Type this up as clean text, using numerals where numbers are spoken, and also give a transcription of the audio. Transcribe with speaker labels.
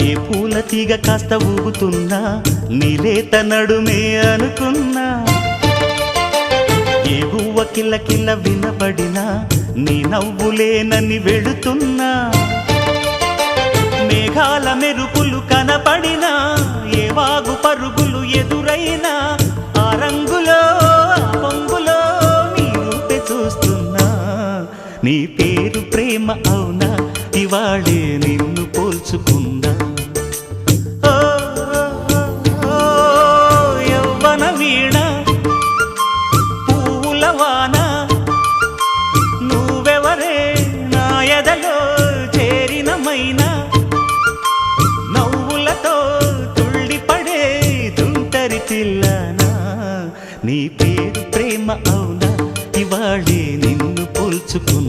Speaker 1: ఏ పూల తీగ కాస్త ఊగుతున్నా నీలేత నడుమే అనుకున్నా, ఏ గువ్వ కిల్ల కిల్ల వినబడినా నీ నవ్వులేనని వెళుతున్నా, మేఘాల మెరుపులు కనపడినా ఏ వాగు పరుగులు ఎదురైనా ఆ రంగులో ఆ పొంగులో నీ రూపే చూస్తున్నా. నీ పేరు ప్రేమ అవునా, ఇవాళే నిన్ను పోల్చుకున్నా. యవ్వన వీణ పూల వాన నువ్వెవరే నా ఎదలో చేరిన మైనా, నవ్వులతో తుళ్ళిపడే తుంటరి పిల్లనా. నీ పేరు ప్రేమ అవునా, ఇవాళే నిన్ను పోల్చుకున్నా.